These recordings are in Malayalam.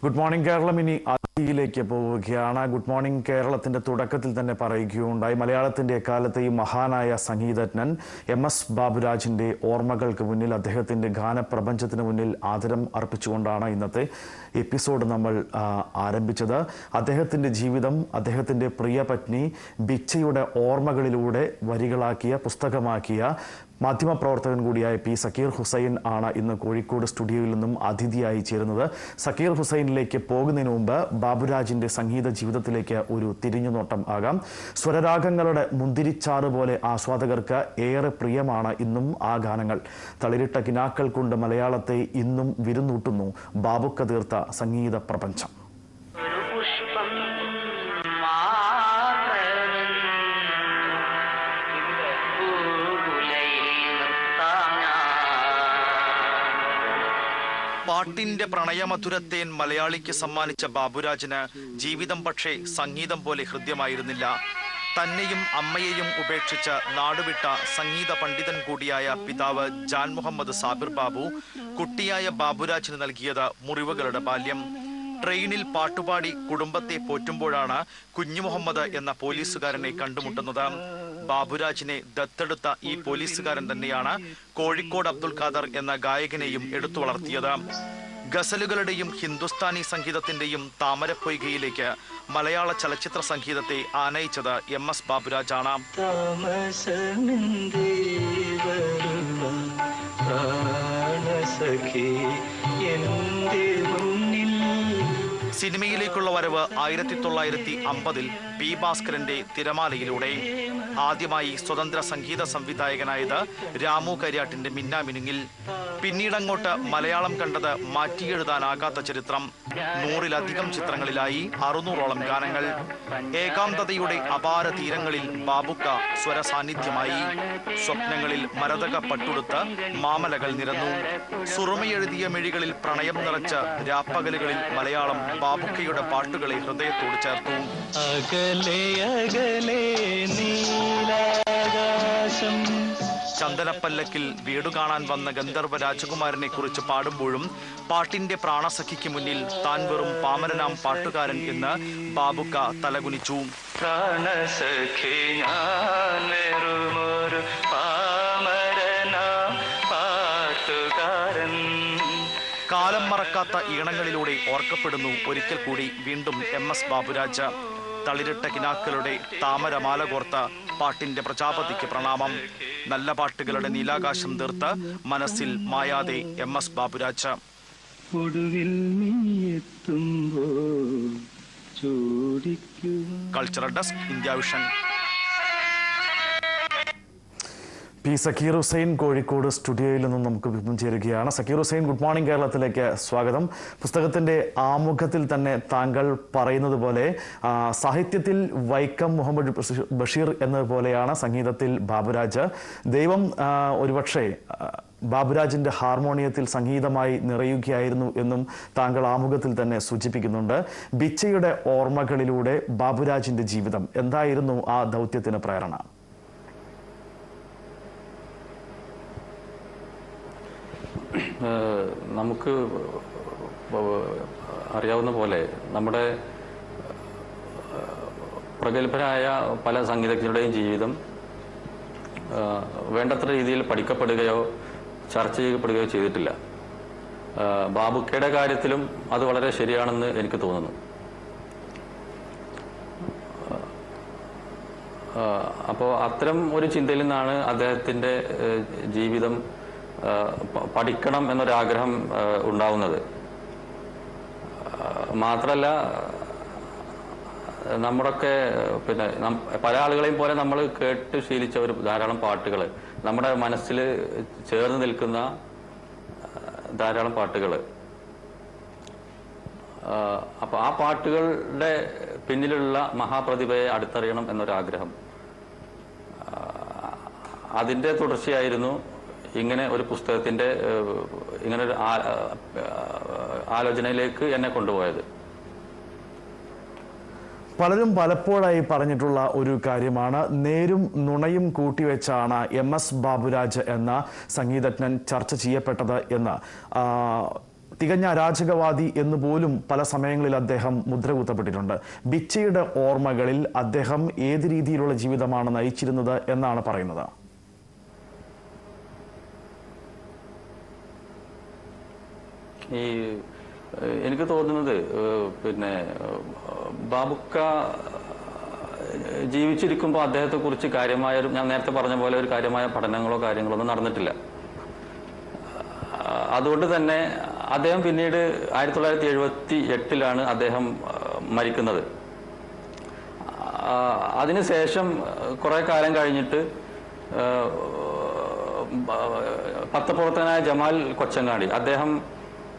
ഗുഡ് മോർണിംഗ് കേരളം ഇനി അതിഥിയിലേക്ക് പോവുകയാണ്. ഗുഡ് മോർണിംഗ് കേരളത്തിന്റെ തുടക്കത്തിൽ തന്നെ പറയുകയുണ്ടായി, മലയാളത്തിന്റെ എക്കാലത്തെയും മഹാനായ സംഗീതജ്ഞൻ MS ബാബുരാജിന്റെ ഓർമ്മകൾക്ക് മുന്നിൽ, അദ്ദേഹത്തിന്റെ ഗാനപ്രപഞ്ചത്തിന് മുന്നിൽ ആദരം അർപ്പിച്ചുകൊണ്ടാണ് ഇന്നത്തെ എപ്പിസോഡ് നമ്മൾ ആരംഭിച്ചത്. അദ്ദേഹത്തിന്റെ ജീവിതം, അദ്ദേഹത്തിന്റെ പ്രിയപത്നി ബിച്ചയുടെ ഓർമ്മകളിലൂടെ വരികളാക്കിയ, പുസ്തകമാക്കിയ മാധ്യമപ്രവർത്തകൻ കൂടിയായ P. സക്കീർ ഹുസൈൻ ആണ് ഇന്ന് കോഴിക്കോട് സ്റ്റുഡിയോയിൽ നിന്നും അതിഥിയായി ചേരുന്നത്. സക്കീർ ഹുസൈനിലേക്ക് പോകുന്നതിന് മുമ്പ് ബാബുരാജിന്റെ സംഗീത ജീവിതത്തിലേക്ക് ഒരു തിരിഞ്ഞുനോട്ടം ആകാം. സ്വരരാഗങ്ങളുടെ മുന്തിരിച്ചാറ് പോലെ ആസ്വാദകർക്ക് ഏറെ പ്രിയമാണ് ഇന്നും ആ ഗാനങ്ങൾ. തളിരിട്ട കിനാക്കൾ കൊണ്ട് മലയാളത്തെ ഇന്നും വിരുന്നൂട്ടുന്നു ബാബുക്ക തീർത്ത സംഗീത പ്രപഞ്ചം. പാട്ടിന്റെ പ്രണയമധുരത്തേൻ മലയാളിക്ക് സമ്മാനിച്ച ബാബുരാജിന് ജീവിതം പക്ഷേ സംഗീതം പോലെ ഹൃദ്യമായിരുന്നില്ല. തന്നെയും അമ്മയെയും ഉപേക്ഷിച്ച് നാടുവിട്ട സംഗീത പണ്ഡിതൻ കൂടിയായ പിതാവ് ജാൻ മുഹമ്മദ് സാബിർ ബാബു കുട്ടിയായ ബാബുരാജിന് നൽകിയത് മുറിവുകളുടെ ബാല്യം. ട്രെയിനിൽ പാട്ടുപാടി കുടുംബത്തെ പോറ്റുമ്പോഴാണ് കുഞ്ഞു മുഹമ്മദ് എന്ന പോലീസുകാരനെ കണ്ടുമുട്ടുന്നത്. ബാബുരാജിനെ ദത്തെടുത്ത ഈ പോലീസുകാരൻ തന്നെയാണ് കോഴിക്കോട് അബ്ദുൽ ഖാദർ എന്ന ഗായകനെയും എടുത്തു വളർത്തിയത്. ഗസലുകളുടെയും ഹിന്ദുസ്ഥാനി സംഗീതത്തിന്റെയും താമരപ്പൊയ്കയിലേക്ക് മലയാള ചലച്ചിത്ര സംഗീതത്തെ ആനയിച്ചത് MS ബാബുരാജാണ്. സിനിമയിലേക്കുള്ള വരവ് 1950-ൽ P. ഭാസ്കരന്റെ തിരമാലയിലൂടെ. ആദ്യമായി സ്വതന്ത്ര സംഗീത സംവിധായകനായത് രാമു കരിയാട്ടിന്റെ മിന്നാമിനുങ്ങിൽ. പിന്നീടങ്ങോട്ട് മലയാളം കണ്ടത് മാറ്റിയെഴുതാനാകാത്ത ചരിത്രം. 100-ലധികം ചിത്രങ്ങളിലായി 600ഓളം ഗാനങ്ങൾ. ഏകാന്തതയുടെ അപാര തീരങ്ങളിൽ ബാബുക്ക സ്വരസാന്നിധ്യമായി. സ്വപ്നങ്ങളിൽ മരതക പട്ടുടുത്ത് മാമലകൾ നിരന്നു. സുറുമയെഴുതിയ മിഴികളിൽ പ്രണയം നിറച്ച് രാപ്പകലുകളിൽ മലയാളം ബാബുക്കയുടെ പാട്ടുകളെ ഹൃദയത്തോട് ചേർത്തു. ചന്ദനപ്പല്ലക്കിൽ വീടു കാണാൻ വന്ന ഗന്ധർവ രാജകുമാരനെ കുറിച്ച് പാടുമ്പോഴും പാട്ടിന്റെ പ്രാണസഖിക്ക് മുന്നിൽ താൻ വെറും പാമരനാം പാട്ടുകാരൻ എന്ന് ബാബുക്ക തലകുനിച്ചു. കാലം മറക്കാത്ത ഈണങ്ങളിലൂടെ ഓർക്കപ്പെടുന്നു ഒരിക്കൽ കൂടി വീണ്ടും MS ബാബുരാജ്. തളിരിട്ട കിനാക്കളുടെ താമരമാല കോർത്ത പാട്ടിന്റെ പ്രജാപതിക്ക് പ്രണാമം. നല്ല പാട്ടുകളുടെ നീലാകാശം തീർത്ത് മനസ്സിൽ മായാതെ MS Baburaj. Cultural desk, India Vision. P. Zakir Hussain Kozhikode സ്റ്റുഡിയോയിൽ നിന്നും നമുക്ക് ചേരുകയാണ്. സക്കീർ ഹുസൈൻ, ഗുഡ് മോർണിംഗ് കേരളത്തിലേക്ക് സ്വാഗതം. പുസ്തകത്തിന്റെ ആമുഖത്തിൽ തന്നെ താങ്കൾ പറയുന്നത് പോലെ സാഹിത്യത്തിൽ വൈക്കം മുഹമ്മദ് ബഷീർ എന്നതുപോലെയാണ് സംഗീതത്തിൽ ബാബുരാജ്. ദൈവം ഒരുപക്ഷെ ബാബുരാജിന്റെ ഹാർമോണിയത്തിൽ സംഗീതമായി നിറയുകയായിരുന്നു എന്നും താങ്കൾ ആമുഖത്തിൽ തന്നെ സൂചിപ്പിക്കുന്നുണ്ട്. ബിച്ചയുടെ ഓർമ്മകളിലൂടെ ബാബുരാജിന്റെ ജീവിതം എന്തായിരുന്നു ആ ദൗത്യത്തിന് പ്രേരണ? നമുക്ക് അറിയാവുന്ന പോലെ നമ്മുടെ പ്രഗത്ഭരായ പല സംഗീതജ്ഞരുടെയും ജീവിതം വേണ്ടത്ര രീതിയിൽ പഠിക്കപ്പെടുകയോ ചർച്ച ചെയ്യപ്പെടുകയോ ചെയ്തിട്ടില്ല. ബാബുക്കയുടെ കാര്യത്തിലും അത് വളരെ ശരിയാണെന്ന് എനിക്ക് തോന്നുന്നു. അപ്പോൾ അത്തരം ഒരു ചിന്തയിൽ നിന്നാണ് അദ്ദേഹത്തിൻ്റെ ജീവിതം പഠിക്കണം എന്നൊരാഗ്രഹം ഉണ്ടാവുന്നത്. മാത്രമല്ല, നമ്മുടെയൊക്കെ പിന്നെ പല ആളുകളെയും പോലെ നമ്മൾ കേട്ട് ശീലിച്ച ഒരു ധാരാളം പാട്ടുകൾ, നമ്മുടെ മനസ്സിൽ ചേർന്ന് നിൽക്കുന്ന ധാരാളം പാട്ടുകൾ. അപ്പോൾ ആ പാട്ടുകളുടെ പിന്നിലുള്ള മഹാപ്രതിഭയെ അടുത്തറിയണം എന്നൊരാഗ്രഹം. അതിൻ്റെ തുടർച്ചയായിരുന്നു ഇങ്ങനെ ഒരു പുസ്തകത്തിന്റെ ഇങ്ങനെ ഒരു ആലോചനയിലേക്ക് എന്നെ കൊണ്ടുപോയത്. പലരും പലപ്പോഴായി പറഞ്ഞിട്ടുള്ള ഒരു കാര്യമാണ്, നേരും നുണയും കൂട്ടിവെച്ചാണ് MS ബാബുരാജ് എന്ന സംഗീതജ്ഞൻ ചർച്ച ചെയ്യപ്പെട്ടത് എന്ന്. തികഞ്ഞ അരാജകവാദി എന്ന് പോലും പല സമയങ്ങളിൽ അദ്ദേഹം മുദ്രകുത്തപ്പെട്ടിട്ടുണ്ട്. ബിച്ചയുടെ ഓർമ്മകളിൽ അദ്ദേഹം ഏത് രീതിയിലുള്ള ജീവിതമാണ് നയിച്ചിരുന്നത് എന്നാണ് പറയുന്നത്? എനിക്ക് തോന്നുന്നത് പിന്നെ ബാബുക്ക ജീവിച്ചിരിക്കുമ്പോൾ അദ്ദേഹത്തെ കുറിച്ച് കാര്യമായ ഞാൻ നേരത്തെ പറഞ്ഞ പോലെ ഒരു കാര്യമായ പഠനങ്ങളോ കാര്യങ്ങളോ ഒന്നും നടന്നിട്ടില്ല. അതുകൊണ്ട് തന്നെ അദ്ദേഹം പിന്നീട് 1978 അദ്ദേഹം മരിക്കുന്നത്. അതിനുശേഷം കുറെ കാലം കഴിഞ്ഞിട്ട് പത്രപ്രവർത്തകനായ ജമാൽ കൊച്ചങ്ങാടി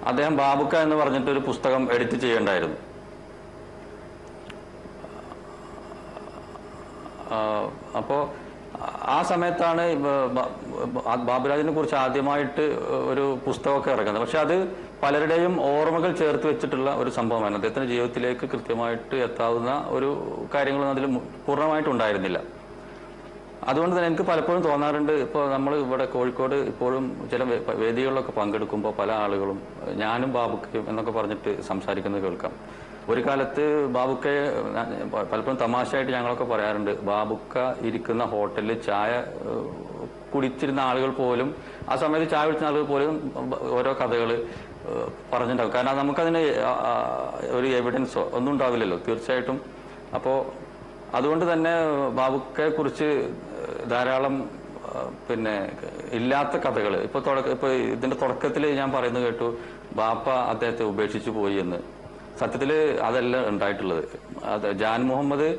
അദ്ദേഹം ബാബുക്ക എന്ന് പറഞ്ഞിട്ട് ഒരു പുസ്തകം എഡിറ്റ് ചെയ്യേണ്ടായിരുന്നു. അപ്പോ ആ സമയത്താണ് ബാബുരാജിനെ കുറിച്ച് ആദ്യമായിട്ട് ഒരു പുസ്തകമൊക്കെ ഇറങ്ങുന്നത്. പക്ഷെ അത് പലരുടെയും ഓർമ്മകൾ ചേർത്ത് വെച്ചിട്ടുള്ള ഒരു സംഭവമാണ്. അദ്ദേഹത്തിന്റെ ജീവിതത്തിലേക്ക് കൃത്യമായിട്ട് എത്താവുന്ന ഒരു കാര്യങ്ങളൊന്നും അതിൽ പൂർണ്ണമായിട്ടുണ്ടായിരുന്നില്ല. അതുകൊണ്ട് തന്നെ എനിക്ക് പലപ്പോഴും തോന്നാറുണ്ട്, ഇപ്പോൾ നമ്മൾ ഇവിടെ കോഴിക്കോട് ഇപ്പോഴും ചില വേദികളിലൊക്കെ പങ്കെടുക്കുമ്പോൾ പല ആളുകളും ഞാനും ബാബുക്കയും എന്നൊക്കെ പറഞ്ഞിട്ട് സംസാരിക്കുന്നത് കേൾക്കാം. ഒരു കാലത്ത് ബാബുക്കയെ പലപ്പോഴും തമാശയായിട്ട് ഞങ്ങളൊക്കെ പറയാറുണ്ട്, ബാബുക്ക ഇരിക്കുന്ന ഹോട്ടലിൽ ചായ കുടിച്ചിരുന്ന ആളുകൾ പോലും, ആ സമയത്ത് ചായ കുടിച്ചിരുന്ന ആളുകൾ പോലും ഓരോ കഥകൾ പറഞ്ഞിട്ടുണ്ടാവും. കാരണം നമുക്കതിന് ഒരു എവിഡൻസോ ഒന്നും ഉണ്ടാവില്ലല്ലോ തീർച്ചയായിട്ടും. അപ്പോൾ അതുകൊണ്ട് തന്നെ ബാബുക്കയെ കുറിച്ച് ധാരാളം പിന്നെ ഇല്ലാത്ത കഥകൾ ഇപ്പൊ ഇതിന്റെ തുടക്കത്തിൽ ഞാൻ പറയുന്നത് കേട്ടു, ബാപ്പ അദ്ദേഹത്തെ ഉപേക്ഷിച്ചു പോയി എന്ന്. സത്യത്തില് അതല്ല ഉണ്ടായിട്ടുള്ളത്. അത് ജാൻ മുഹമ്മദ്,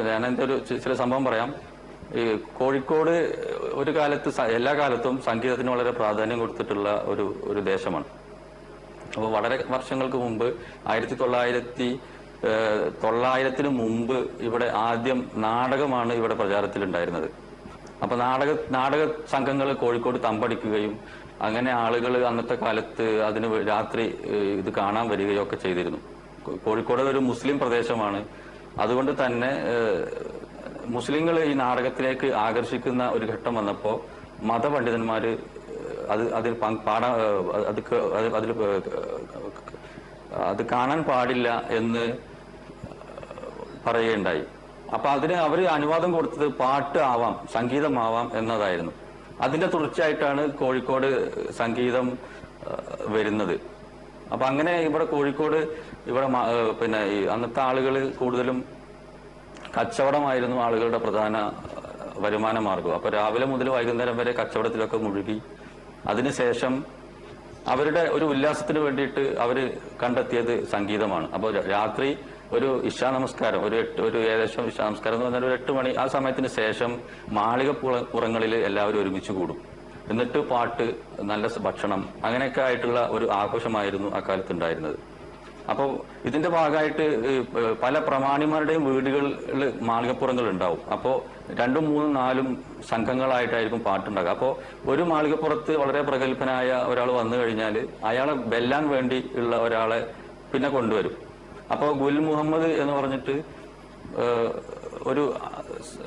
ഞാൻ എൻ്റെ ഒരു ചില സംഭവം പറയാം. ഈ കോഴിക്കോട് ഒരു കാലത്ത് എല്ലാ കാലത്തും സംഗീതത്തിന് വളരെ പ്രാധാന്യം കൊടുത്തിട്ടുള്ള ഒരു ദേശമാണ്. അപ്പോൾ വളരെ വർഷങ്ങൾക്ക് മുമ്പ് 1900 മുമ്പ് ഇവിടെ ആദ്യം നാടകമാണ് ഇവിടെ പ്രചാരത്തിലുണ്ടായിരുന്നത്. അപ്പൊ നാടക സംഘങ്ങൾ കോഴിക്കോട് തമ്പടിക്കുകയും അങ്ങനെ ആളുകൾ അന്നത്തെ കാലത്ത് അതിന് രാത്രി ഇത് കാണാൻ വരികയോ ഒക്കെ ചെയ്തിരുന്നു. കോഴിക്കോട് ഒരു മുസ്ലിം പ്രദേശമാണ്. അതുകൊണ്ട് തന്നെ മുസ്ലിങ്ങൾ ഈ നാടകത്തിലേക്ക് ആകർഷിക്കുന്ന ഒരു ഘട്ടം വന്നപ്പോൾ മതപണ്ഡിതന്മാര് അത് കാണാൻ പാടില്ല എന്ന് പറയുകയുണ്ടായി. അപ്പൊ അതിന് അവർ അനുവാദം കൊടുത്തത് പാട്ട് ആവാം, സംഗീതമാവാം എന്നതായിരുന്നു. അതിന്റെ തുടർച്ചയായിട്ടാണ് കോഴിക്കോട് സംഗീതം വരുന്നത്. അപ്പൊ അങ്ങനെ ഇവിടെ കോഴിക്കോട് പിന്നെ ഈ അന്നത്തെ ആളുകൾ കൂടുതലും കച്ചവടമായിരുന്നു ആളുകളുടെ പ്രധാന വരുമാന മാർഗം. അപ്പൊ രാവിലെ മുതൽ വൈകുന്നേരം വരെ കച്ചവടത്തിലൊക്കെ മുഴുകി. അതിനുശേഷം അവരുടെ ഒരു ഉല്ലാസത്തിന് വേണ്ടിയിട്ട് അവര് കണ്ടെത്തിയത് സംഗീതമാണ്. അപ്പോൾ രാത്രി ഒരു ഇശാ നമസ്കാരം, ഒരു ഏകദേശം ഇശാ നമസ്കാരം എന്ന് പറഞ്ഞാൽ ഒരു 8 മണി ആ സമയത്തിന് ശേഷം മാളികപ്പുറങ്ങളിൽ എല്ലാവരും ഒരുമിച്ച് കൂടും. എന്നിട്ട് പാട്ട്, നല്ല ഭക്ഷണം, അങ്ങനെയൊക്കെ ആയിട്ടുള്ള ഒരു ആഘോഷമായിരുന്നു ആ കാലത്ത് ഉണ്ടായിരുന്നത്. അപ്പോൾ ഇതിന്റെ ഭാഗമായിട്ട് പല പ്രമാണിമാരുടെയും വീടുകളിൽ മാളികപ്പുറങ്ങൾ ഉണ്ടാവും. അപ്പോൾ 2, 3, 4 സംഘങ്ങളായിട്ടായിരിക്കും പാട്ടുണ്ടാകുക. അപ്പോൾ ഒരു മാളികപ്പുറത്ത് വളരെ പ്രഗത്ഭനായ ഒരാൾ വന്നു കഴിഞ്ഞാൽ അയാളെ വെല്ലാൻ വേണ്ടി ഉള്ള ഒരാളെ പിന്നെ കൊണ്ടുവരും. അപ്പോൾ ഗുൽ മുഹമ്മദ് എന്ന് പറഞ്ഞിട്ട് ഒരു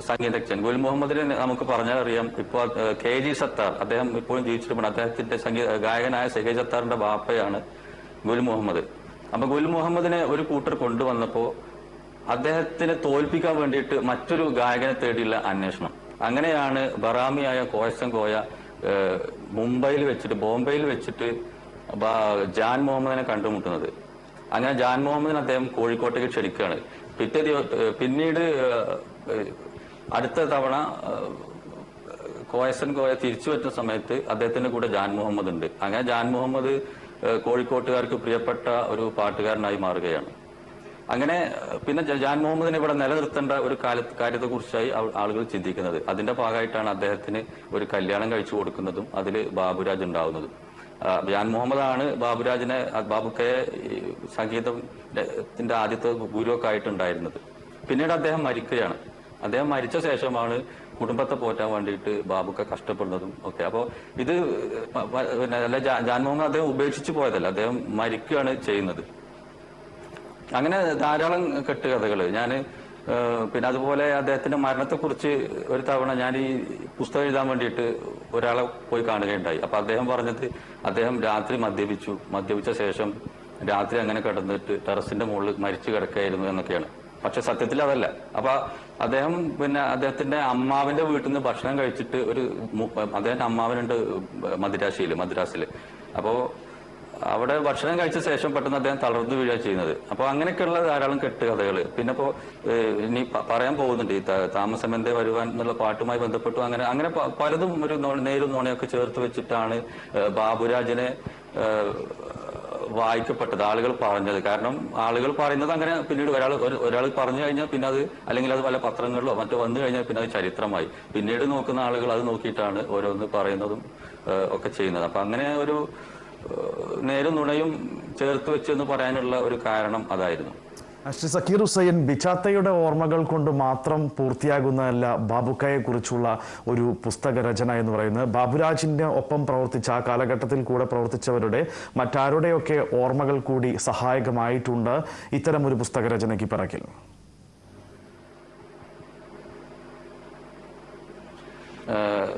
സംഗീതജ്ഞൻ, ഗുൽ മുഹമ്മദിനെ നമുക്ക് പറഞ്ഞാൽ അറിയാം. ഇപ്പോൾ KG സത്താർ, അദ്ദേഹം ഇപ്പോഴും ജീവിച്ചിട്ടുണ്ട്. അദ്ദേഹത്തിന്റെ ഗായകനായ KG സത്താറിന്റെ ബാപ്പയാണ് ഗുൽ മുഹമ്മദ്. അപ്പൊ ഗുൽ മുഹമ്മദിനെ ഒരു കൂട്ടർ കൊണ്ടുവന്നപ്പോ അദ്ദേഹത്തിനെ തോൽപ്പിക്കാൻ വേണ്ടിയിട്ട് മറ്റൊരു ഗായകനെ തേടിയുള്ള അന്വേഷണം. അങ്ങനെയാണ് ബറാമിയായ കോയസൻ കോയ ബോംബെയിൽ വെച്ചിട്ട് ജാൻ മുഹമ്മദിനെ കണ്ടുമുട്ടുന്നത്. അങ്ങനെ ജാൻ മുഹമ്മദിനെ അദ്ദേഹം കോഴിക്കോട്ടേക്ക് ക്ഷണിക്കുകയാണ്. പിന്നീട് അടുത്ത തവണ കോയസൻ കോയ തിരിച്ചു വരുന്ന സമയത്ത് അദ്ദേഹത്തിന്റെ കൂടെ ജാൻ മുഹമ്മദ് ഉണ്ട്. അങ്ങനെ ജാൻ മുഹമ്മദ് കോഴിക്കോട്ടുകാർക്ക് പ്രിയപ്പെട്ട ഒരു പാട്ടുകാരനായി മാറുകയാണ്. അങ്ങനെ പിന്നെ ജാൻ മുഹമ്മദിനെ ഇവിടെ നിലനിർത്തേണ്ട ഒരു കാര്യത്തെ കുറിച്ചായി ആളുകൾ ചിന്തിക്കുന്നത്. അതിന്റെ ഭാഗമായിട്ടാണ് അദ്ദേഹത്തിന് ഒരു കല്യാണം കഴിച്ചു കൊടുക്കുന്നതും അതിൽ ബാബുരാജ് ഉണ്ടാവുന്നതും. ജാൻ മുഹമ്മദാണ് ബാബുക്കയെ സംഗീതത്തിന്റെ ആദ്യത്തെ ഗുരുവൊക്കെ ആയിട്ടുണ്ടായിരുന്നത്. പിന്നീട് അദ്ദേഹം മരിക്കുകയാണ്. അദ്ദേഹം മരിച്ച ശേഷമാണ് കുടുംബത്തെ പോറ്റാൻ വേണ്ടിയിട്ട് ബാബുക്ക കഷ്ടപ്പെടുന്നതും ഒക്കെ. അപ്പോൾ ഇത് അല്ല, ജാൻ മുഹമ്മദ് അദ്ദേഹം ഉപേക്ഷിച്ചു പോയതല്ല, അദ്ദേഹം മരിക്കുകയാണ് ചെയ്യുന്നത്. അങ്ങനെ ധാരാളം കെട്ടുകഥകൾ. ഞാൻ പിന്നെ അതുപോലെ അദ്ദേഹത്തിന്റെ മരണത്തെക്കുറിച്ച് ഒരു തവണ ഞാൻ ഈ പുസ്തകം എഴുതാൻ വേണ്ടിയിട്ട് ഒരാളെ പോയി കാണുകയുണ്ടായി. അപ്പൊ അദ്ദേഹം പറഞ്ഞത് അദ്ദേഹം രാത്രി മദ്യപിച്ച ശേഷം രാത്രി അങ്ങനെ കിടന്നിട്ട് ടെറസിന്റെ മുകളിൽ മരിച്ചു കിടക്കുകയായിരുന്നു എന്നൊക്കെയാണ്. പക്ഷെ സത്യത്തിൽ അതല്ല. അപ്പൊ അദ്ദേഹം പിന്നെ അദ്ദേഹത്തിന്റെ അമ്മാവിന്റെ വീട്ടിൽ നിന്ന് ഭക്ഷണം കഴിച്ചിട്ട് അദ്ദേഹത്തിന്റെ അമ്മാവനുണ്ട് മദ്രാസില്. അപ്പോ അവിടെ ഭക്ഷണം കഴിച്ച ശേഷം പെട്ടെന്ന് അദ്ദേഹം തളർന്നു വീഴുക ചെയ്യുന്നത്. അപ്പൊ അങ്ങനെയൊക്കെയുള്ള ധാരാളം കെട്ടുകഥകൾ. പിന്നെ ഇപ്പോ ഇനി പറയാൻ പോകുന്നുണ്ട് ഈ താമസം എന്തേ വരുവാൻ എന്നുള്ള പാട്ടുമായി ബന്ധപ്പെട്ടു. അങ്ങനെ പലതും ഒരു നേരും നുണയൊക്കെ ചേർത്ത് വെച്ചിട്ടാണ് ബാബുരാജിനെ വായിക്കപ്പെട്ടത്, ആളുകൾ പറഞ്ഞത്. കാരണം ആളുകൾ പറയുന്നത് അങ്ങനെ പിന്നീട് ഒരാൾ പറഞ്ഞു കഴിഞ്ഞാൽ പിന്നെ അത്, അല്ലെങ്കിൽ അത് പല പത്രങ്ങളിലോ മറ്റോ വന്നു കഴിഞ്ഞാൽ പിന്നെ അത് ചരിത്രമായി. പിന്നീട് നോക്കുന്ന ആളുകൾ അത് നോക്കിയിട്ടാണ് ഓരോന്ന് പറയുന്നതും ഒക്കെ ചെയ്യുന്നത്. അപ്പൊ അങ്ങനെ ഒരു നേരും നുണയും ചേർത്ത് വെച്ചെന്ന് പറയാനുള്ള ഒരു കാരണം അതായിരുന്നു. ശ്രീ സക്കീർ ഹുസൈൻ, ബിച്ചാത്തയുടെ ഓർമ്മകൾ കൊണ്ട് മാത്രം പൂർത്തിയാകുന്നതല്ല ബാബുക്കയെ കുറിച്ചുള്ള ഒരു പുസ്തക രചന എന്ന് പറയുന്നത്. ബാബുരാജിന്റെ ഒപ്പം പ്രവർത്തിച്ച, ആ കാലഘട്ടത്തിൽ കൂടെ പ്രവർത്തിച്ചവരുടെ മറ്റാരുടെയൊക്കെ ഓർമ്മകൾ കൂടി സഹായകമായിട്ടുണ്ട് ഇത്തരം ഒരു പുസ്തക രചനയ്ക്ക് പിറകിൽ.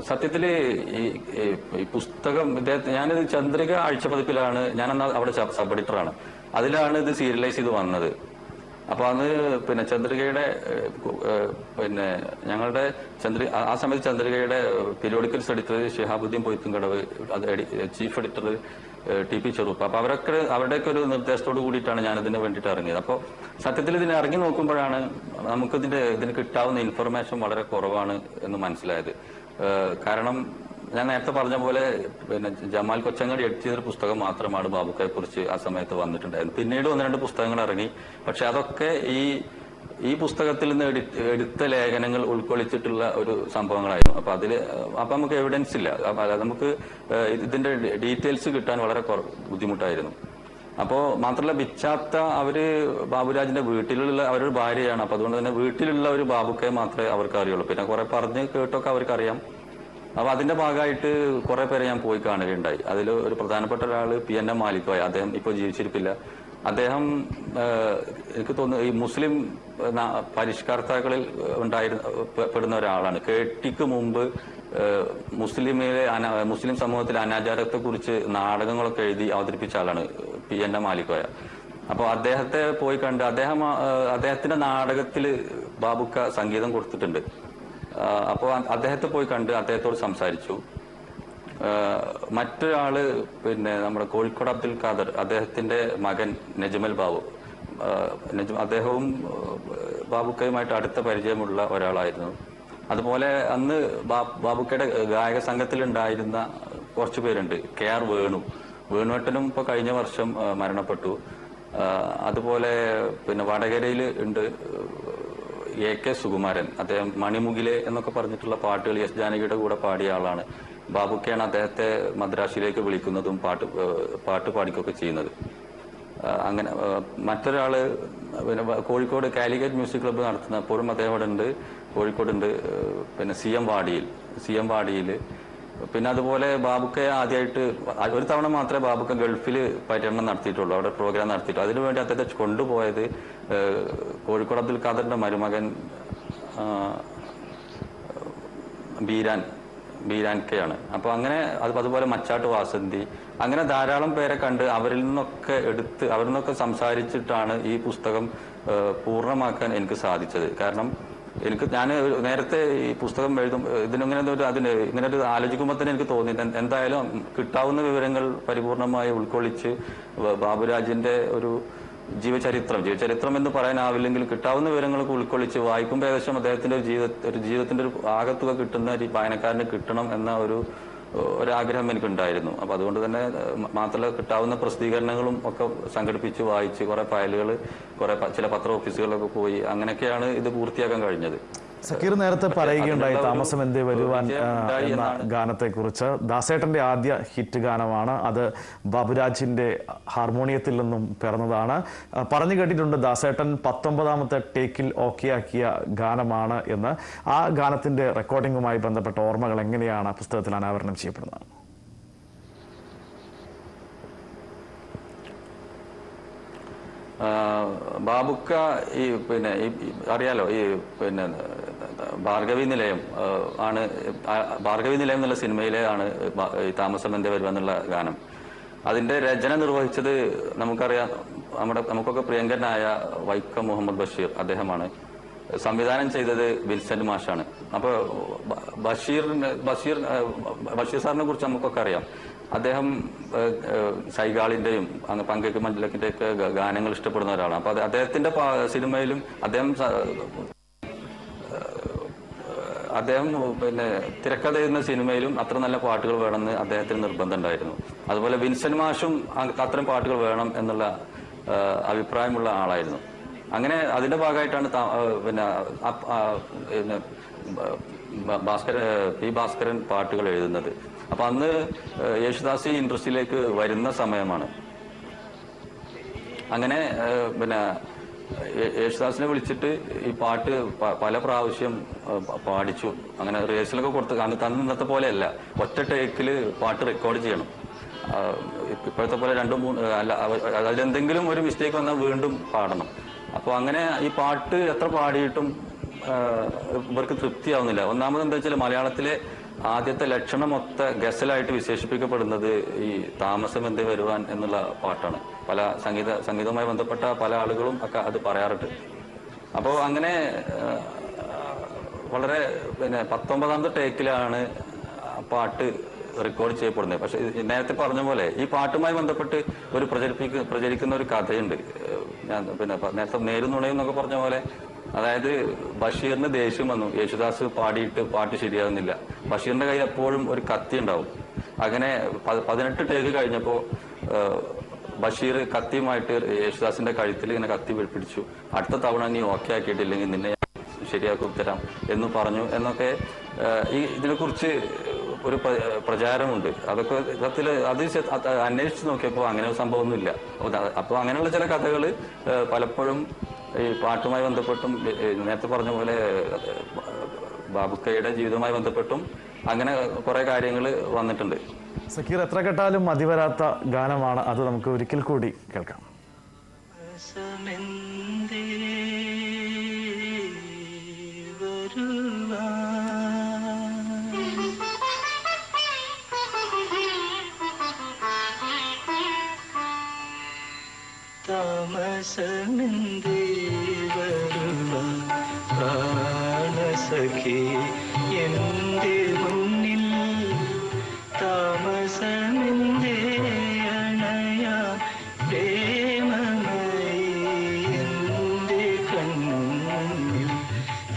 സത്യത്തില് ഈ പുസ്തകം ഞാനിത് ചന്ദ്രിക ആഴ്ചപ്പതിപ്പിലാണ്, ഞാനന്ന് അവിടെ സബ് എഡിറ്ററാണ്, അതിലാണ് ഇത് സീരിയലൈസ് ചെയ്ത് വന്നത്. അപ്പൊ അന്ന് പിന്നെ ചന്ദ്രികയുടെ പിന്നെ ഞങ്ങളുടെ ആ സമയത്ത് ചന്ദ്രികയുടെ പീരിയോഡിക്കൽസ് എഡിറ്റർ ഷിഹാബുദ്ദീൻ പൊയ്ത്തുംകടവ്, അത് ചീഫ് എഡിറ്റർ ടി.പി. ചെറുപ്പ്. അപ്പൊ അവരുടെയൊക്കെ ഒരു നിർദ്ദേശത്തോട് കൂടിയിട്ടാണ് ഞാൻ ഇതിന് വേണ്ടിയിട്ട് ഇറങ്ങിയത്. അപ്പോൾ സത്യത്തിൽ ഇതിന് ഇറങ്ങി നോക്കുമ്പോഴാണ് ഇതിന് കിട്ടാവുന്ന ഇൻഫർമേഷൻ വളരെ കുറവാണ് എന്ന് മനസ്സിലായത്. കാരണം ഞാൻ നേരത്തെ പറഞ്ഞ പോലെ പിന്നെ ജമാൽ കൊച്ചങ്ങാടി എഡിറ്റ് ചെയ്തൊരു പുസ്തകം മാത്രമാണ് ബാബുക്കയെ കുറിച്ച് ആ സമയത്ത് വന്നിട്ടുണ്ടായിരുന്നു. പിന്നീട് 1-2 പുസ്തകങ്ങൾ ഇറങ്ങി. പക്ഷെ അതൊക്കെ ഈ പുസ്തകത്തിൽ നിന്ന് എടുത്ത ലേഖനങ്ങൾ ഉൾക്കൊള്ളിച്ചിട്ടുള്ള ഒരു സംഭവങ്ങളായിരുന്നു. അപ്പൊ നമുക്ക് എവിഡൻസ് ഇല്ല. നമുക്ക് ഇതിന്റെ ഡീറ്റെയിൽസ് കിട്ടാൻ വളരെ ബുദ്ധിമുട്ടായിരുന്നു. അപ്പോ മാത്രമല്ല, ബിച്ചാത്ത ബാബുരാജിന്റെ വീട്ടിലുള്ള അവരൊരു ഭാര്യയാണ്. അപ്പൊ അതുകൊണ്ട് തന്നെ വീട്ടിലുള്ള ഒരു ബാബുക്കയെ മാത്രമേ അവർക്ക് അറിയുള്ളൂ. പിന്നെ കുറെ പറഞ്ഞ് കേട്ടൊക്കെ അവർക്കറിയാം. അപ്പൊ അതിന്റെ ഭാഗമായിട്ട് കുറെ പേരെ ഞാൻ പോയി കാണുകയുണ്ടായി. അതിൽ ഒരു പ്രധാനപ്പെട്ട ഒരാള് PNM മാലിക്കോയ. അദ്ദേഹം ഇപ്പോൾ ജീവിച്ചിരിപ്പില്ല. അദ്ദേഹം എനിക്ക് തോന്നുന്നു ഈ മുസ്ലിം പരിഷ്കർത്താക്കളിൽ പെടുന്ന ഒരാളാണ്. കേട്ടിക്ക് മുമ്പ് മുസ്ലിം സമൂഹത്തിലെ അനാചാരത്തെ കുറിച്ച് നാടകങ്ങളൊക്കെ എഴുതി അവതരിപ്പിച്ച ആളാണ് PNM മാലിക്കോയ. അപ്പോൾ അദ്ദേഹത്തെ പോയി കണ്ട് അദ്ദേഹത്തിന്റെ നാടകത്തിൽ ബാബുക്ക സംഗീതം കൊടുത്തിട്ടുണ്ട്. അപ്പോൾ അദ്ദേഹത്തെ പോയി കണ്ട് അദ്ദേഹത്തോട് സംസാരിച്ചു. മറ്റൊരാള് പിന്നെ നമ്മുടെ കോഴിക്കോട് അബ്ദുൽ ഖാദർ, അദ്ദേഹത്തിന്റെ മകൻ നജ്മൽ ബാബു, അദ്ദേഹവും ബാബുക്കയുമായിട്ട് അടുത്ത പരിചയമുള്ള ഒരാളായിരുന്നു. അതുപോലെ അന്ന് ബാബുക്കയുടെ ഗായക സംഘത്തിലുണ്ടായിരുന്ന കുറച്ചു പേരുണ്ട്. KR വേണുവേട്ടനും ഇപ്പൊ കഴിഞ്ഞ വർഷം മരണപ്പെട്ടു. അതുപോലെ പിന്നെ വടകരയിൽ ഉണ്ട് AK സുകുമാരൻ. അദ്ദേഹം മണിമുകിലെ എന്നൊക്കെ പറഞ്ഞിട്ടുള്ള പാട്ടുകൾ S ജാനകിയുടെ കൂടെ പാടിയ ആളാണ്. ബാബുക്കയാണ് അദ്ദേഹത്തെ മദ്രാസിലേക്ക് വിളിക്കുന്നതും പാട്ട് പാടിക്കൊക്കെ ചെയ്യുന്നത്. അങ്ങനെ മറ്റൊരാള് പിന്നെ കോഴിക്കോട് കാലിക്കറ്റ് മ്യൂസിക് ക്ലബ്ബ് നടത്തുന്ന, അപ്പോഴും അദ്ദേഹം ഇവിടെ ഉണ്ട്, കോഴിക്കോടുണ്ട്. പിന്നെ CM വാടിയിൽ. പിന്നെ അതുപോലെ ബാബുക്കയെ ആദ്യമായിട്ട് ഒരു തവണ മാത്രമേ ബാബുക്ക ഗൾഫിൽ പര്യടനം നടത്തിയിട്ടുള്ളൂ, അവിടെ പ്രോഗ്രാം നടത്തിയിട്ടു. അതിനുവേണ്ടി അദ്ദേഹത്തെ കൊണ്ടുപോയത് കോഴിക്കോട് അബ്ദുൽ ഖാദറിന്റെ മരുമകൻ ബീരാൻകയാണ്. അപ്പൊ അങ്ങനെ അതുപോലെ മച്ചാട്ട് വാസന്തി, അങ്ങനെ ധാരാളം പേരെ കണ്ട് അവരിൽ നിന്നൊക്കെ സംസാരിച്ചിട്ടാണ് ഈ പുസ്തകം പൂർണ്ണമാക്കാൻ എനിക്ക് സാധിച്ചത്. കാരണം ഞാൻ നേരത്തെ ഈ പുസ്തകം ഇങ്ങനെ ഒരു ആലോചിക്കുമ്പോൾ തന്നെ എനിക്ക് തോന്നി, എന്തായാലും കിട്ടാവുന്ന വിവരങ്ങൾ പരിപൂർണമായി ഉൾക്കൊള്ളിച്ച് ബാബുരാജിന്റെ ഒരു ജീവചരിത്രം എന്ന് പറയാനാവില്ലെങ്കിൽ കിട്ടാവുന്ന വിവരങ്ങളൊക്കെ ഉൾക്കൊള്ളിച്ച് വായിക്കുമ്പോൾ ഏകദേശം അദ്ദേഹത്തിന്റെ ജീവിതത്തിന്റെ ഒരു ആകത്തുക കിട്ടുന്ന വായനക്കാരന് കിട്ടണം എന്ന ഒരാഗ്രഹം എനിക്കുണ്ടായിരുന്നു. അപ്പൊ അതുകൊണ്ട് തന്നെ മാത്രമല്ല, കിട്ടാവുന്ന പ്രസിദ്ധീകരണങ്ങളും ഒക്കെ സംഘടിപ്പിച്ച് വായിച്ച് കുറെ ഫയലുകൾ ചില പത്ര ഓഫീസുകളിലൊക്കെ പോയി അങ്ങനെയൊക്കെയാണ് ഇത് പൂർത്തിയാക്കാൻ കഴിഞ്ഞത്. സക്കീർ നേരത്തെ പറയുകയുണ്ടായി താമസം എന്തേ വരുവാൻ എന്ന ഗാനത്തെക്കുറിച്ച്. ദാസേട്ടന്റെ ആദ്യ ഹിറ്റ് ഗാനമാണ് അത്. ബാബുരാജിന്റെ ഹാർമോണിയത്തിൽ നിന്നും പിറന്നതാണ്. പറഞ്ഞു കേട്ടിട്ടുണ്ട് ദാസേട്ടൻ 19ാമത്തെ ടേക്കിൽ ഓക്കെയാക്കിയ ഗാനമാണ് എന്ന്. ആ ഗാനത്തിന്റെ റെക്കോർഡിംഗുമായി ബന്ധപ്പെട്ട ഓർമ്മകൾ എങ്ങനെയാണ് പുസ്തകത്തിൽ അനാവരണം ചെയ്യപ്പെടുന്നത്? ബാബുക്ക ഈ അറിയാലോ ഈ ഭാർഗവി നിലയം ആണ്. ഭാർഗവി നിലയം എന്നുള്ള സിനിമയിലെ ആണ് ഈ താമസം എന്തേ വരുക എന്നുള്ള ഗാനം. അതിന്റെ രചന നിർവഹിച്ചത് നമുക്കറിയാം, നമുക്കൊക്കെ പ്രിയങ്കരനായ വൈക്കം മുഹമ്മദ് ബഷീർ അദ്ദേഹമാണ്. സംവിധാനം ചെയ്തത് വിൻസെന്റ് മാഷാണ്. അപ്പൊ ബഷീർ സാറിനെ കുറിച്ച് നമുക്കൊക്കെ അറിയാം. അദ്ദേഹം സൈഗാളിന്റെയും പങ്കേക്ക് മണ്ഡലത്തിന്റെ ഒക്കെ ഗാനങ്ങൾ ഇഷ്ടപ്പെടുന്ന ഒരാളാണ്. അപ്പൊ അദ്ദേഹത്തിന്റെ സിനിമയിലും അദ്ദേഹം തിരക്കഥ എഴുതുന്ന സിനിമയിലും അത്ര നല്ല പാട്ടുകൾ വേണമെന്ന് അദ്ദേഹത്തിന് നിർബന്ധം ഉണ്ടായിരുന്നു. അതുപോലെ വിൻസെന്റ് മാഷും അത്തരം പാട്ടുകൾ വേണം എന്നുള്ള അഭിപ്രായമുള്ള ആളായിരുന്നു. അങ്ങനെ അതിന്റെ ഭാഗമായിട്ടാണ് പി ഭാസ്കരൻ പാട്ടുകൾ എഴുതുന്നത്. അപ്പൊ അന്ന് യേശുദാസ് ഇൻഡസ്ട്രിയിലേക്ക് വരുന്ന സമയമാണ്. അങ്ങനെ യേശുദാസിനെ വിളിച്ചിട്ട് ഈ പാട്ട് പല പ്രാവശ്യം പാടിച്ചു. അങ്ങനെ റിഹേഴ്സലൊക്കെ കൊടുത്ത്, അന്ന് ഇന്നത്തെ പോലെയല്ല, ഒറ്റ ടേക്കില് പാട്ട് റെക്കോർഡ് ചെയ്യണം. ഇപ്പോഴത്തെ പോലെ 2-3 അല്ല, അതിലെന്തെങ്കിലും ഒരു മിസ്റ്റേക്ക് വന്നാൽ വീണ്ടും പാടണം. അപ്പൊ അങ്ങനെ ഈ പാട്ട് എത്ര പാടിയിട്ടും ഇവർക്ക് തൃപ്തിയാവുന്നില്ല. ഒന്നാമത് എന്താ വെച്ചാൽ മലയാളത്തിലെ ആദ്യത്തെ ലക്ഷണമൊത്ത ഗസലായിട്ട് വിശേഷിപ്പിക്കപ്പെടുന്നത് ഈ താമസം എന്തേ വരുവാൻ എന്നുള്ള പാട്ടാണ്. പല സംഗീതവുമായി ബന്ധപ്പെട്ട പല ആളുകളും ഒക്കെ അത് പറയാറുണ്ട്. അപ്പോൾ അങ്ങനെ വളരെ 19ാമത്തെ ടേക്കിലാണ് പാട്ട് റെക്കോർഡ് ചെയ്യപ്പെടുന്നത്. പക്ഷെ നേരത്തെ പറഞ്ഞ പോലെ ഈ പാട്ടുമായി ബന്ധപ്പെട്ട് ഒരു പ്രചരിക്കുന്ന ഒരു കഥയുണ്ട്. ഞാൻ നേരത്തെ നേരും നുണയും എന്നൊക്കെ പറഞ്ഞ പോലെ, അതായത് ബഷീറിന് ദേഷ്യം വന്നു, യേശുദാസ് പാടിയിട്ട് പാട്ട് ശരിയാകുന്നില്ല. ബഷീറിന്റെ കയ്യിൽ എപ്പോഴും ഒരു കത്തി ഉണ്ടാവും. അങ്ങനെ 18 ടേക്ക് കഴിഞ്ഞപ്പോ ബഷീർ കത്തിയുമായിട്ട് യേശുദാസിന്റെ കഴുത്തിൽ ഇങ്ങനെ കത്തി പിടിച്ചു. അടുത്ത തവണ നീ ഓക്കെ ആക്കിയിട്ടില്ലെങ്കിൽ നിന്നെ ശരിയാക്കി തരാം എന്ന് പറഞ്ഞു എന്നൊക്കെ ഇതിനെക്കുറിച്ച് ഒരു പ്രചാരമുണ്ട്. അതൊക്കെ സത്യത്തിൽ അത് അന്വേഷിച്ച് നോക്കിയപ്പോൾ അങ്ങനെ ഒരു സംഭവമൊന്നുമില്ല. അപ്പോൾ അങ്ങനെയുള്ള ചില കഥകൾ പലപ്പോഴും ഈ പാട്ടുമായി ബന്ധപ്പെട്ടും നേരത്തെ പറഞ്ഞ പോലെ ബാബുക്കയുടെ ജീവിതവുമായി ബന്ധപ്പെട്ടും അങ്ങനെ കുറെ കാര്യങ്ങൾ വന്നിട്ടുണ്ട്. സക്കീർ, എത്ര കേട്ടാലും മതിവരാത്ത ഗാനമാണ് അത്. നമുക്ക് ഒരിക്കൽ കൂടി കേൾക്കാം. താമസമെന്തേ വരുവാൻ പ്രാണസഖി എൻ്റെ മുന്നിൽ, താമസമെന്തേ അണയാൻ പ്രേമമായി എൻ്റെ കണ്ണിൽ,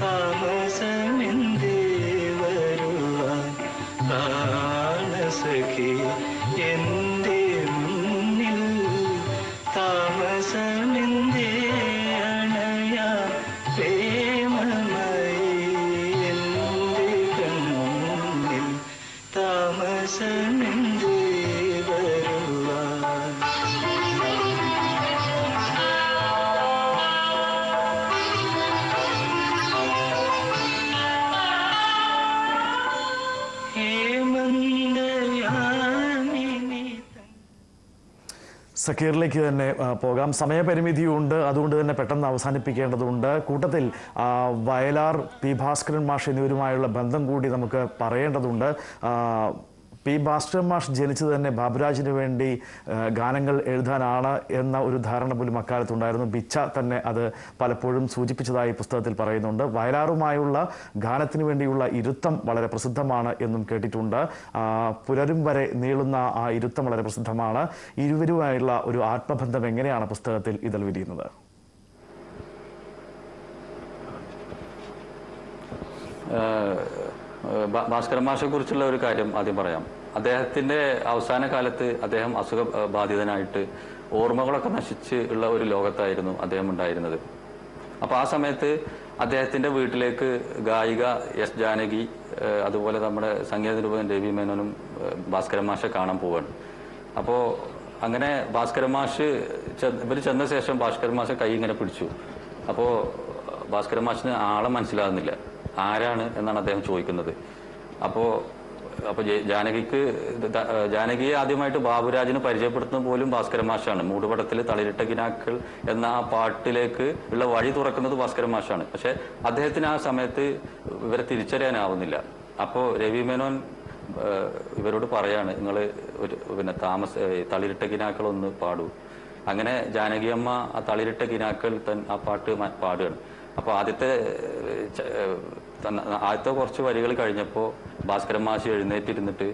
താമസമെന്തേ വരുവാൻ പ്രാണസഖി എൻ്റെ മുന്നിൽ, താമസമെന്തേ അണയാൻ പ്രേമമായി എൻ്റെ കണ്ണിൽ, താമസമെന്തേ വരുവാൻ. സക്കീറിലേക്ക് തന്നെ പോകാം. സമയപരിമിതിയുണ്ട്, അതുകൊണ്ട് തന്നെ പെട്ടെന്ന് അവസാനിപ്പിക്കേണ്ടതുണ്ട്. കൂട്ടത്തിൽ വയലാർ, പി ഭാസ്കരൻ മാഷ് എന്നിവരുമായുള്ള ബന്ധം കൂടി നമുക്ക് പറയേണ്ടതുണ്ട്. പി ഭാസ്കരൻ മാഷ് ജനിച്ചത് തന്നെ ബാബുരാജിന് വേണ്ടി ഗാനങ്ങൾ എഴുതാനാണ് എന്ന ഒരു ധാരണ പോലും അക്കാലത്തുണ്ടായിരുന്നു. ബിച്ച തന്നെ അത് പലപ്പോഴും സൂചിപ്പിച്ചതായി പുസ്തകത്തിൽ പറയുന്നുണ്ട്. വയലാറുമായുള്ള ഗാനത്തിന് വേണ്ടിയുള്ള ഇരുത്തം വളരെ പ്രസിദ്ധമാണ് എന്നും കേട്ടിട്ടുണ്ട്. പുലരും വരെ നീളുന്ന ആ ഇരുത്തം വളരെ പ്രസിദ്ധമാണ്. ഇരുവരുമായുള്ള ഒരു ആത്മബന്ധം എങ്ങനെയാണ് പുസ്തകത്തിൽ ഇതിൽ വിരിയുന്നത്? ഭാസ്കരൻ മാഷെ കുറിച്ചുള്ള ഒരു കാര്യം ആദ്യം പറയാം. അദ്ദേഹത്തിന്റെ അവസാന കാലത്ത് അദ്ദേഹം അസുഖബാധിതനായിട്ട് ഓർമ്മകളൊക്കെ നശിച്ച് ഉള്ള ഒരു ലോകത്തായിരുന്നു അദ്ദേഹം ഉണ്ടായിരുന്നത്. അപ്പൊ ആ സമയത്ത് അദ്ദേഹത്തിന്റെ വീട്ടിലേക്ക് ഗായിക എസ് ജാനകി, അതുപോലെ നമ്മുടെ സംഗീത നിരൂപകൻ രവി മേനോനും ഭാസ്കരൻ മാഷെ കാണാൻ പോവാണ്. അപ്പോ അങ്ങനെ ഭാസ്കരൻ മാഷ് ഇവർ ചെന്ന ശേഷം ഭാസ്കരൻ മാഷെ കൈ ഇങ്ങനെ പിടിച്ചു. അപ്പോ ഭാസ്കരൻ മാഷിന് ആളെ മനസ്സിലാകുന്നില്ല, ആരാണ് എന്നാണ് അദ്ദേഹം ചോദിക്കുന്നത്. അപ്പോ അപ്പൊ ജാനകിയെ ആദ്യമായിട്ട് ബാബുരാജിന് പരിചയപ്പെടുത്തുന്നത് പോലും ഭാസ്കര മാഷാണ്. മൂടുപടത്തിൽ തളിരിട്ട കിനാക്കൾ എന്ന ആ പാട്ടിലേക്ക് ഉള്ള വഴി തുറക്കുന്നത് ഭാസ്കര മാഷാണ്. പക്ഷെ അദ്ദേഹത്തിന് ആ സമയത്ത് ഇവരെ തിരിച്ചറിയാനാവുന്നില്ല. അപ്പോ രവി മേനോൻ ഇവരോട് പറയാണ്, നിങ്ങൾ പിന്നെ തളിരിട്ട കിനാക്കളൊന്ന് പാടൂ. അങ്ങനെ ജാനകിയമ്മ ആ തളിരിട്ട കിനാക്കൾ ആ പാട്ട് പാടുകയാണ്. അപ്പൊ ആദ്യത്തെ കുറച്ച് വരികൾ കഴിഞ്ഞപ്പോൾ ഭാസ്കരൻ മാഷി എഴുന്നേറ്റിരുന്നിട്ട്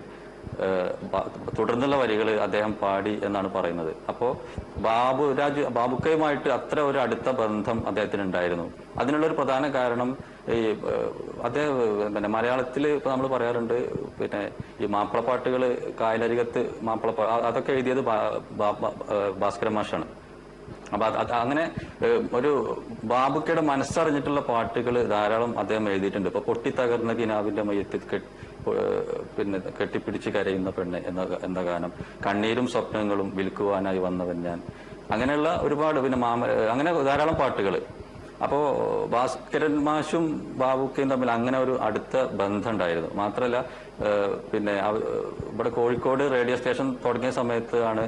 തുടർന്നുള്ള വരികൾ അദ്ദേഹം പാടി എന്നാണ് പറയുന്നത്. അപ്പോൾ ബാബുക്കയുമായിട്ട് അത്ര ഒരു അടുത്ത ബന്ധം അദ്ദേഹത്തിന് ഉണ്ടായിരുന്നു. അതിനുള്ളൊരു പ്രധാന കാരണം ഈ അദ്ദേഹം പിന്നെ മലയാളത്തിൽ ഇപ്പൊ നമ്മൾ പറയാറുണ്ട്, പിന്നെ ഈ മാപ്പിളപ്പാട്ടുകൾ കായലരികത്ത് അതൊക്കെ എഴുതിയത് ഭാസ്കരൻ മാഷാണ്. അപ്പൊ അങ്ങനെ ഒരു ബാബുക്കയുടെ മനസ്സറിഞ്ഞിട്ടുള്ള പാട്ടുകൾ ധാരാളം അദ്ദേഹം എഴുതിയിട്ടുണ്ട്. ഇപ്പൊ പൊട്ടിത്തകർന്ന കിനാവിന്റെ മയ്യത്തിൽ പിന്നെ കെട്ടിപ്പിടിച്ച് കരയുന്ന പെണ്ണ് എന്ന ഗാനം, കണ്ണീരും സ്വപ്നങ്ങളും വിൽക്കുവാനായി വന്നവൻ ഞാൻ, അങ്ങനെയുള്ള ഒരുപാട്, പിന്നെ അങ്ങനെ ധാരാളം പാട്ടുകൾ. അപ്പോ ഭാസ്കരൻ മാഷും ബാബുക്കയും തമ്മിൽ അങ്ങനെ ഒരു അടുത്ത ബന്ധം ഉണ്ടായിരുന്നു. മാത്രമല്ല പിന്നെ ഇവിടെ കോഴിക്കോട് റേഡിയോ സ്റ്റേഷൻ തുടങ്ങിയ സമയത്താണ്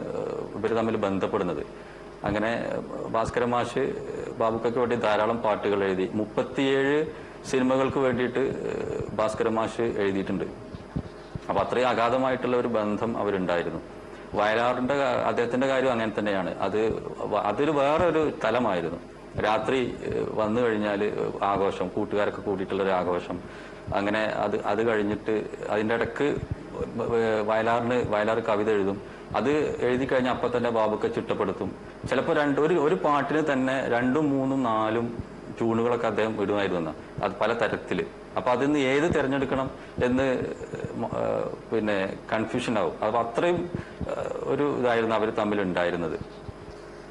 ഇവർ തമ്മിൽ ബന്ധപ്പെടുന്നത്. അങ്ങനെ ഭാസ്കരൻ മാഷ് ബാബുക്കയ്ക്ക് വേണ്ടി ധാരാളം പാട്ടുകൾ എഴുതി. 37 സിനിമകൾക്ക് വേണ്ടിയിട്ട് ഭാസ്കരൻ മാഷ് എഴുതിയിട്ടുണ്ട്. അപ്പൊ അത്രയും അഗാധമായിട്ടുള്ള ഒരു ബന്ധം അവരുണ്ടായിരുന്നു. വയലാറിന്റെ അദ്ദേഹത്തിന്റെ കാര്യം അങ്ങനെ തന്നെയാണ്. അതൊരു വേറൊരു തലമായിരുന്നു. രാത്രി വന്നു കഴിഞ്ഞാൽ ആഘോഷം, കൂട്ടുകാരൊക്കെ കൂടിയിട്ടുള്ള ഒരു ആഘോഷം. അങ്ങനെ അത് കഴിഞ്ഞിട്ട് അതിൻ്റെ ഇടക്ക് വയലാർ കവിത എഴുതും. അത് എഴുതി കഴിഞ്ഞാൽ അപ്പം തന്നെ ബാബുക്ക ചിട്ടപ്പെടുത്തും. ചിലപ്പോൾ ഒരു പാട്ടിന് തന്നെ 2, 3, 4 ട്യൂണുകളൊക്കെ അദ്ദേഹം ഇടുമായിരുന്നു. അത് പല തരത്തില്. അപ്പൊ അതിന്ന് ഏത് തിരഞ്ഞെടുക്കണം എന്ന് പിന്നെ കൺഫ്യൂഷൻ ആവും. അപ്പൊ അത്രയും ഒരു ഇതായിരുന്നു അവർ തമ്മിൽ ഉണ്ടായിരുന്നത്.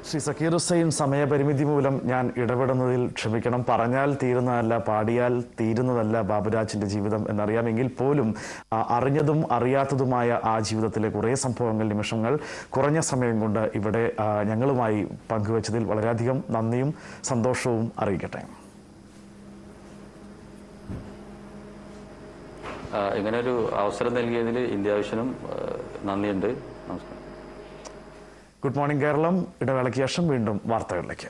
ശ്രീ സക്കീർ ഹുസൈൻ, സമയപരിമിതി മൂലം ഞാൻ ഇടപെടുന്നതിൽ ക്ഷമിക്കണം. പറഞ്ഞാൽ തീരുന്നതല്ല, പാടിയാൽ തീരുന്നതല്ല ബാബുരാജിന്റെ ജീവിതം എന്നറിയാമെങ്കിൽ പോലും അറിഞ്ഞതും അറിയാത്തതുമായ ആ ജീവിതത്തിലെ കുറേ സംഭവങ്ങൾ, നിമിഷങ്ങൾ കുറഞ്ഞ സമയം കൊണ്ട് ഇവിടെ ഞങ്ങളുമായി പങ്കുവച്ചതിൽ വളരെയധികം നന്ദിയും സന്തോഷവും അറിയിക്കട്ടെ. ഇങ്ങനൊരു അവസരം നൽകിയതിൽ ഇന്ത്യ വിഷനും നന്ദിയുണ്ട്. നമസ്കാരം. ഗുഡ് മോർണിംഗ് കേരളം ഇടവേളയ്ക്ക് ശേഷം വീണ്ടും വാർത്തകളിലേക്ക്.